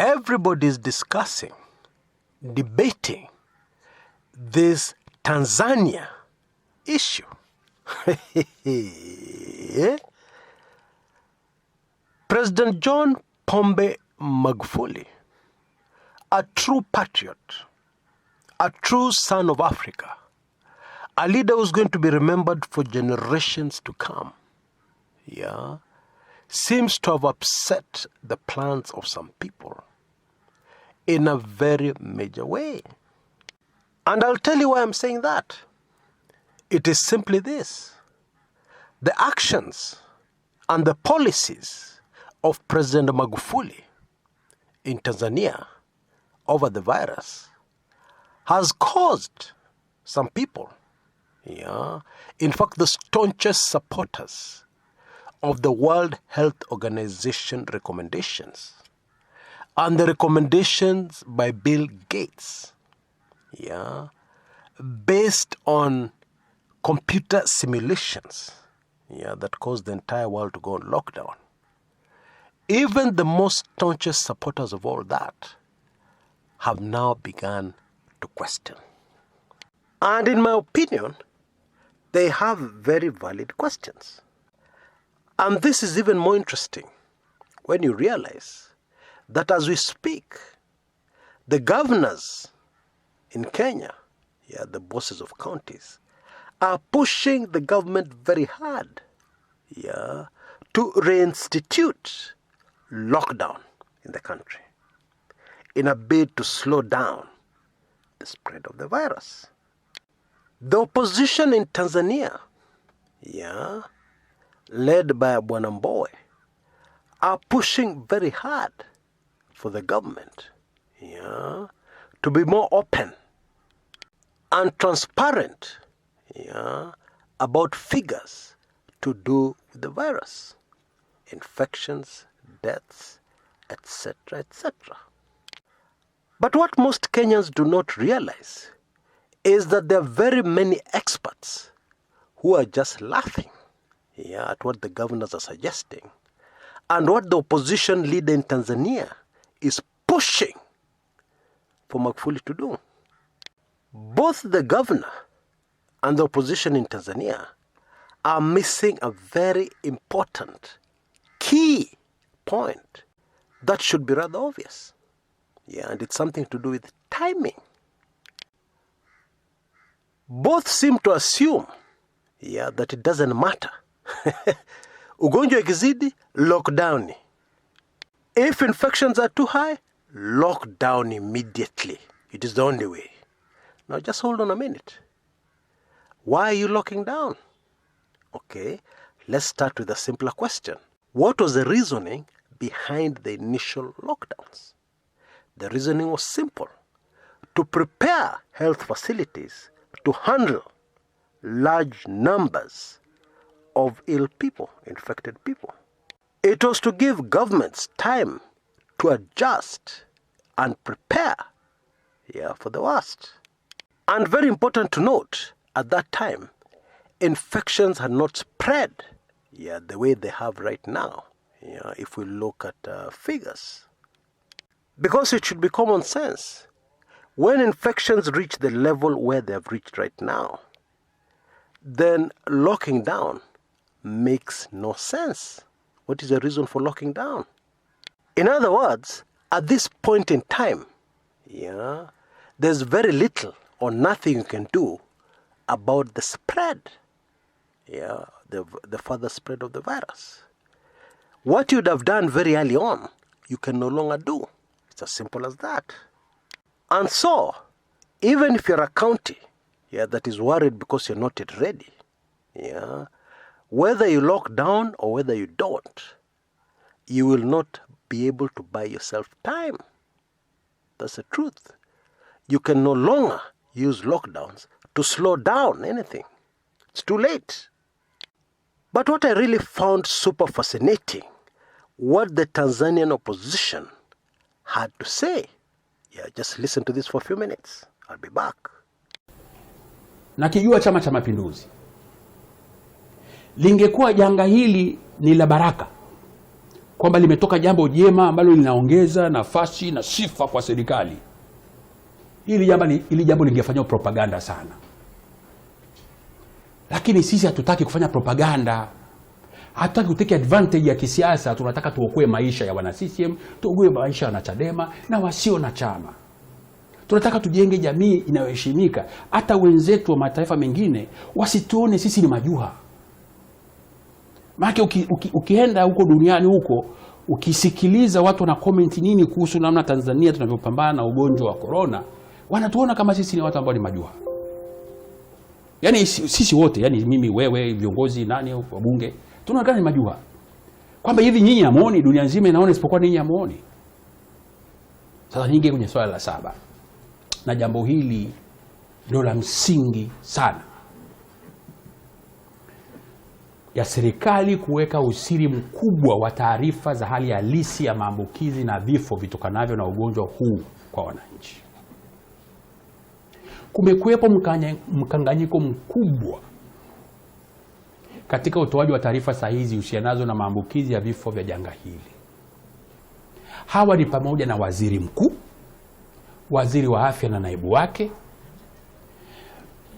everybody is discussing, debating this Tanzania issue. President John Pombe Magufuli, a true patriot, a true son of Africa, a leader who's going to be remembered for generations to come, seems to have upset the plans of some people in a very major way. And I'll tell you why I'm saying that. It is simply this: the actions and the policies of President Magufuli in Tanzania over the virus has caused some people, in fact the staunchest supporters of the World Health Organization recommendations and the recommendations by Bill Gates, based on computer simulations, that caused the entire world to go on lockdown. Even the most staunchest supporters of all that have now begun to question. And in my opinion, they have very valid questions. And this is even more interesting when you realize that as we speak, the governors in Kenya, the bosses of counties, are pushing the government very hard, to reinstitute lockdown in the country in a bid to slow down the spread of the virus. The opposition in Tanzania, led by Bwana Mbowe, are pushing very hard for the government, to be more open and transparent, about figures to do with the virus, infections, deaths, etc., etc. But what most Kenyans do not realize is that there are very many experts who are just laughing, at what the governors are suggesting and what the opposition leader in Tanzania is pushing for Magufuli to do. Both the governor and the opposition in Tanzania are missing a very important key point that should be rather obvious. And it's something to do with timing. Both seem to assume, that it doesn't matter. Ugonjwa ikizidi, lockdown. If infections are too high, lockdown immediately. It is the only way. Now just hold on a minute. Why are you locking down? Okay, let's start with a simpler question. What was the reasoning behind the initial lockdowns? The reasoning was simple: to prepare health facilities to handle large numbers of ill people, infected people. It was to give governments time to adjust and prepare, for the worst. And very important to note, at that time, infections had not spread, the way they have right now, if we look at figures. Because it should be common sense. When infections reach the level where they have reached right now, then locking down makes no sense. What is the reason for locking down? In other words, at this point in time, there's very little or nothing you can do about the spread, the further spread of the virus. What you'd have done very early on, you can no longer do. It's as simple as that. And so, even if you're a county, that is worried because you're not yet ready, whether you lock down or whether you don't, you will not be able to buy yourself time. That's the truth. You can no longer use lockdowns to slow down anything. It's too late. But what I really found super fascinating, what the Tanzanian opposition had to say. Just listen to this for a few minutes. I'll be back. Nakijua Chama cha Mapinduzi lingekuwa janga hili ni la baraka, kwamba limetoka jambo jema ambalo linaongeza nafasi na sifa kwa serikali, hili jambo lingefanywa propaganda sana. Lakini sisi hatutaki kufanya propaganda. Hatutaki kutake advantage ya kisiasa. Tunataka tuokoe maisha ya wana CCM, tuokoe maisha ya wana Chadema na wasio na chama. Tunataka tujenge jamii inayoheshimika. Hata wenzetu wa mataifa mengine wasituone sisi ni majuha. Maana ukienda huko duniani huko, ukisikiliza watu wana comment nini kuhusu namna Tanzania tunavyopambana na ugonjwa wa corona, wanatuona kama sisi ni watu ambao ni majuha. Yaani sisi wote, yani mimi, wewe, viongozi, nani, wabunge, tunaonekana ni majuha. Kwamba hivi nyinyi hamuoni, dunia nzima inaona isipokuwa ninyi hamuoni. Sasa nyingi kwenye swala la 7. Na jambo hili ndio la msingi sana, ya serikali kuweka usiri mkubwa wa taarifa za hali halisi ya maambukizi na vifo vitokanavyo na ugonjwa huu kwa wananchi. Kumekuwepo mkanganyiko mkubwa katika utoaji wa taarifa sahihi husianazo na maambukizi ya vifo vya janga hili. Hawa ni pamoja na waziri mkuu, waziri wa afya na naibu wake,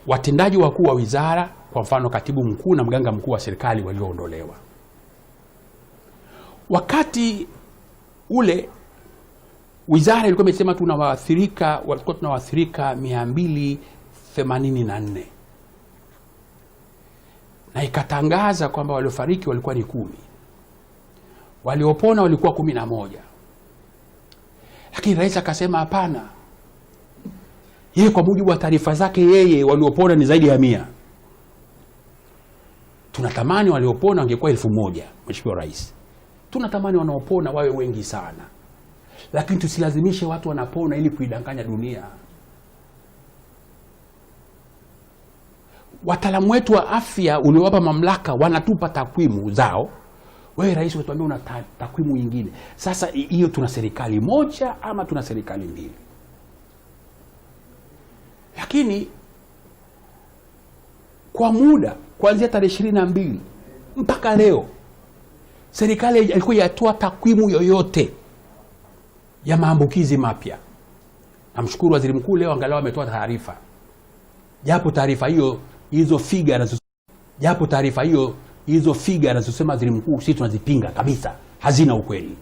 watendaji wakuu wa wizara, kwa mfano katibu mkuu na mganga mkuu wa serikali walioondolewa. Wakati ule wizara ilikuwa imesema walikuwa tunawaathirika 284. Na ikatangaza kwamba waliofariki walikuwa ni 10. Waliopona walikuwa 11. Lakini rais akasema hapana. Yeye kwa mujibu wa taarifa zake yeye waliopona ni zaidi ya 100. Tunatamani waliopona wangekuwa 1000, Mheshimiwa Rais. Tunatamani wanaopona wawe wengi sana. Lakini tusilazimishe watu wanapona ili kuidanganya dunia. Wataalamu wetu wa afya uliowapa mamlaka wanatupa takwimu zao. Wewe rais unatuambia una takwimu nyingine. Sasa hiyo tuna serikali moja ama tuna serikali mbili? Lakini kwa muda kuanzia tarehe 22 mpaka leo serikali ilikuwa yatoa takwimu yoyote ya maambukizi mapya. Namshukuru waziri mkuu leo angalau ametoa taarifa. Japo taarifa hizo figure anazosema waziri mkuu sisi tunazipinga kabisa, hazina ukweli.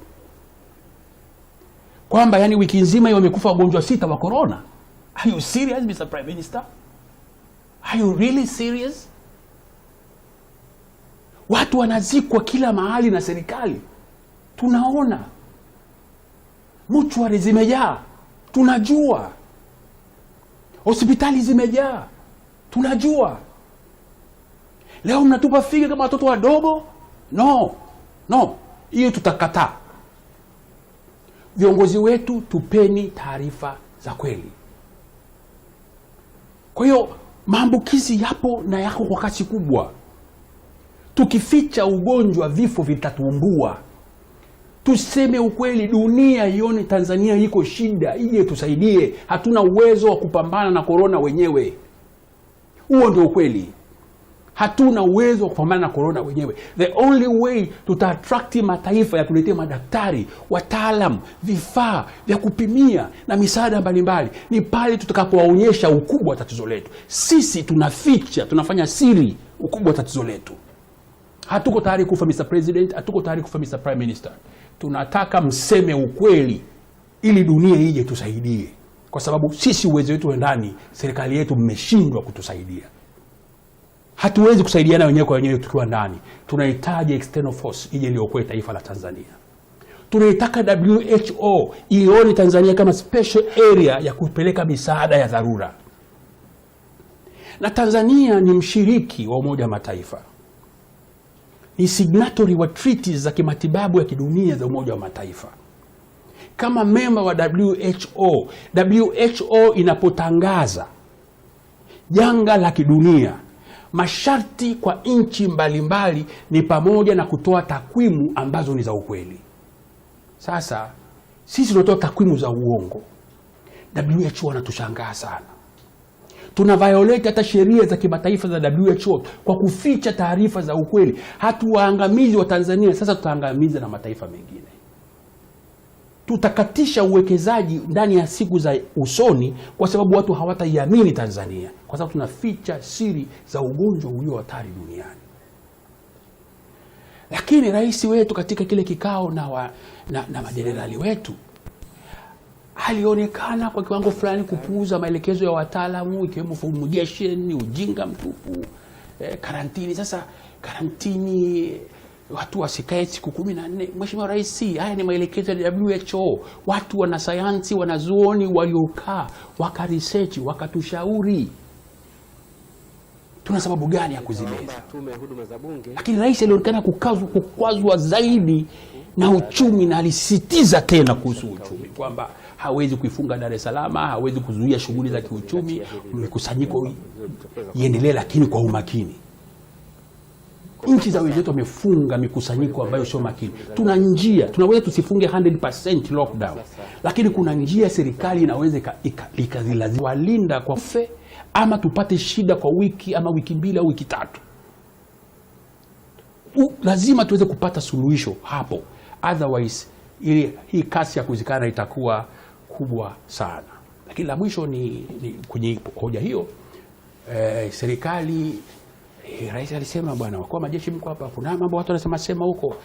Kwamba yani wiki nzima wamekufa wagonjwa 6 wa corona. Are you serious, Mr. Prime Minister? Are you really serious? Watu wanazikwa kila mahali na serikali. Tunaona. Mortuary zimejaa. Tunajua. Hospitali zimejaa. Tunajua. Leo mnatupa figa kama watoto wadogo? No. Hiyo tutakataa. Viongozi wetu tupeni taarifa za kweli. Kwa hiyo maambukizi yapo na yako kwa kasi kubwa. Tukificha ugonjwa vifo vitatumbua. Tuseme ukweli, dunia ione Tanzania iko shida, ije tusaidie. Hatuna uwezo wa kupambana na corona wenyewe. Huo ndio ukweli. Hatuna uwezo wa kupambana na corona wenyewe. The only way tuta-attract mataifa ya kuletea madaktari, wataalamu, vifaa vya kupimia na misaada mbalimbali ni pale tutakapowaonyesha ukubwa wa tatizo letu. Sisi tunaficha, tunafanya siri ukubwa wa tatizo letu. Hatuko tayari kufa Mr. President, hatuko tayari kufa Mr. Prime Minister. Tunataka mseme ukweli ili dunia ije tusaidie. Kwa sababu sisi uwezo wetu ndani, serikali yetu mmeshindwa kutusaidia. Hatuwezi kusaidiana wenyewe kwa wenyewe tukiwa ndani. Tunahitaji external force ije liokoe taifa la Tanzania. Tunaitaka WHO ione Tanzania kama special area ya kupeleka misaada ya dharura. Na Tanzania ni mshiriki wa Umoja wa Mataifa. Ni signatory wa treaties za kimatibabu ya kidunia za Umoja wa Mataifa. Kama member wa WHO inapotangaza janga la kidunia, masharti kwa nchi mbalimbali ni pamoja na kutoa takwimu ambazo ni za ukweli. Sasa sisi tunatoa takwimu za uongo. WHO wanatushangaa sana. Tuna violate hata sheria za kimataifa za WHO kwa kuficha taarifa za ukweli. Hatuwaangamizi wa Tanzania, sasa tutaangamiza na mataifa mengine. Tutakatisha uwekezaji ndani ya siku za usoni kwa sababu watu hawataiamini Tanzania, kwa sababu tunaficha siri za ugonjwa ulio hatari duniani. Lakini rais wetu katika kile kikao na majenerali wetu alionekana kwa kiwango fulani kupuuza maelekezo ya wataalamu, ikiwemo fumigation, ujinga mtupu, karantini. Sasa karantini, watu wasikae siku 14. Mheshimiwa Rais, haya ni maelekezo ya WHO. Watu wana sayansi, wanazuoni waliokaa wakaresearch, wakatushauri. Tuna sababu gani ya kuzimeza? Lakini rais alionekana kukwazwa zaidi na uchumi, na alisisitiza tena kuhusu uchumi kwamba hawezi kuifunga Dar es Salaam, hawezi kuzuia shughuli za kiuchumi, mikusanyiko iendelee lakini kwa umakini. Nchi za wenzetu wamefunga mikusanyiko ambayo sio makini. Tuna njia, tunaweza tusifunge 100% lockdown, lakini kuna njia serikali inaweza ikazilazimisha walinda kwa fe, ama tupate shida kwa wiki ama wiki mbili au wiki tatu. Lazima tuweze kupata suluhisho hapo, otherwise hii kasi ya kuzikana itakuwa kubwa sana. Lakini la mwisho ni kwenye hoja hiyo, serikali, rais alisema, bwana wakuu wa majeshi mko hapa, kuna mambo watu wanasema huko,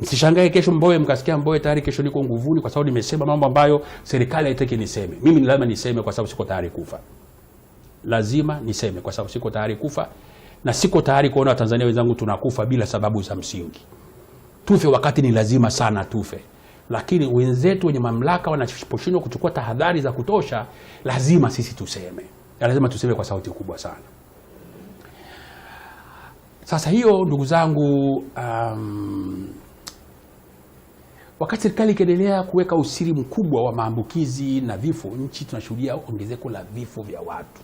msishangae kesho Mbowe mkasikia Mbowe tayari kesho niko nguvuni kwa sababu nimesema mambo ambayo serikali haitaki niseme. Mimi lazima niseme kwa sababu siko tayari kufa. Lazima niseme kwa sababu siko tayari kufa, na siko tayari kuona Watanzania wenzangu tunakufa bila sababu za msingi. Tufe wakati ni lazima sana tufe, lakini wenzetu wenye mamlaka wanaposhindwa kuchukua tahadhari za kutosha, lazima sisi tuseme. Lazima tuseme kwa sauti kubwa sana. Sasa hiyo ndugu zangu, wakati serikali ikiendelea kuweka usiri mkubwa wa maambukizi na vifo, nchi tunashuhudia ongezeko la vifo vya watu.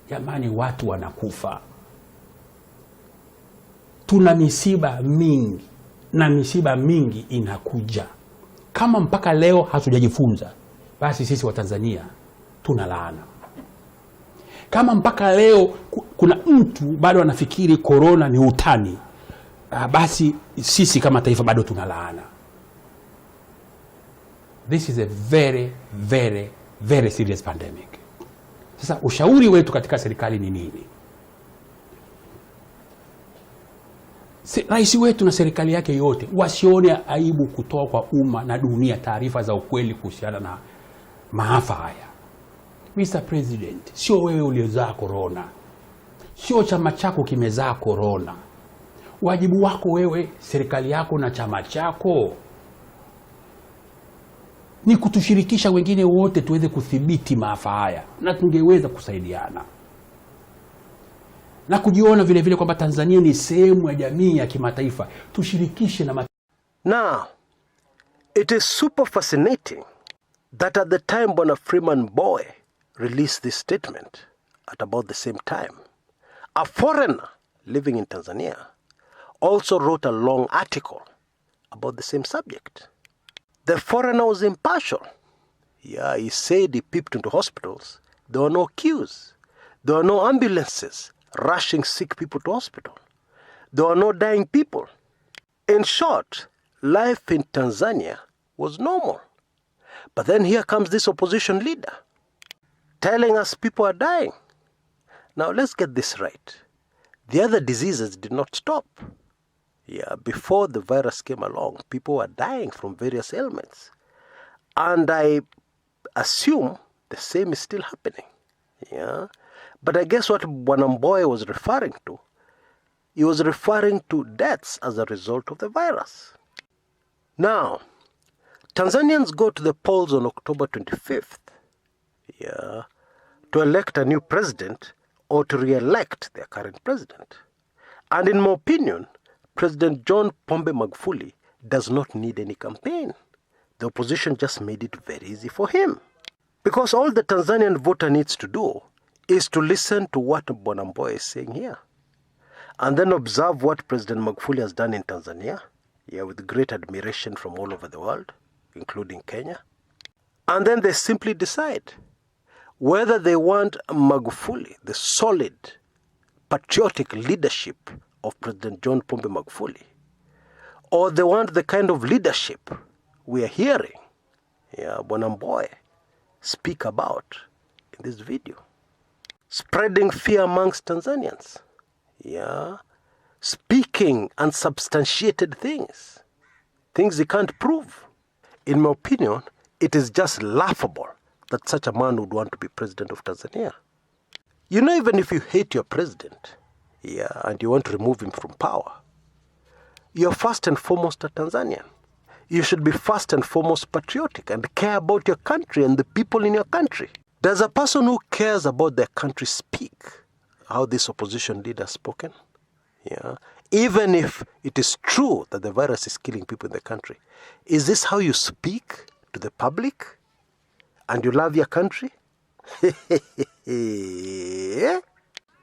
Jamani, watu wanakufa. Tuna misiba mingi na misiba mingi inakuja. Kama mpaka leo hatujajifunza, basi sisi wa Tanzania tuna laana. Kama mpaka leo kuna mtu bado anafikiri corona ni utani, basi sisi kama taifa bado tuna laana. This is a very very very serious pandemic. Sasa ushauri wetu katika serikali ni nini? Rais wetu na serikali yake yote wasione aibu kutoa kwa umma na dunia taarifa za ukweli kuhusiana na maafa haya. Mr. President, sio wewe uliozaa corona, sio chama chako kimezaa corona. Wajibu wako wewe, serikali yako na chama chako ni kutushirikisha wengine wote tuweze kudhibiti maafa haya, na tungeweza kusaidiana na kujiona vile vile kwamba Tanzania ni sehemu ya jamii ya kimataifa. Tushirikishe na Now, it is super fascinating that at the time Bwana Freeman Mbowe released this statement, at about the same time, a foreigner living in Tanzania also wrote a long article about the same subject. The foreigner was impartial. Yeah, he said he peeped into hospitals. There were no queues. There were no ambulances rushing sick people to hospital. There were no dying people. In short, life in Tanzania was normal. But then here comes this opposition leader telling us people are dying. Now let's get this right. The other diseases did not stop. Yeah, before the virus came along, people were dying from various ailments. And I assume the same is still happening. Yeah. But I guess what Bwana Mbowe was referring to, he was referring to deaths as a result of the virus. Now, Tanzanians go to the polls on October 25th, to elect a new president or to re-elect their current president. And in my opinion, President John Pombe Magufuli does not need any campaign. The opposition just made it very easy for him. Because all the Tanzanian voter needs to do is to listen to what Bwana Mbowe is saying here, and then observe what President Magufuli has done in Tanzania, with great admiration from all over the world, including Kenya. And then they simply decide whether they want Magufuli, the solid, patriotic leadership of President John Pombe Magufuli, or they want the kind of leadership we are hearing Bwana Mbowe speak about in this video. Spreading fear amongst Tanzanians. Speaking unsubstantiated things he can't prove. In my opinion, it is just laughable that such a man would want to be president of Tanzania. You know, even if you hate your president, and you want to remove him from power, you're first and foremost a Tanzanian. You should be first and foremost patriotic and care about your country and the people in your country. Does a person who cares about their country speak how this opposition leader has spoken? Even if it is true that the virus is killing people in the country, is this how you speak to the public? And you love your country?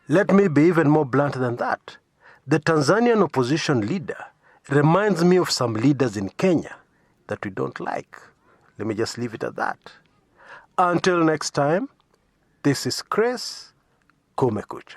Let me be even more blunt than that. The Tanzanian opposition leader reminds me of some leaders in Kenya that we don't like. Let me just leave it at that. Until next time, this is Chris Kumekucha.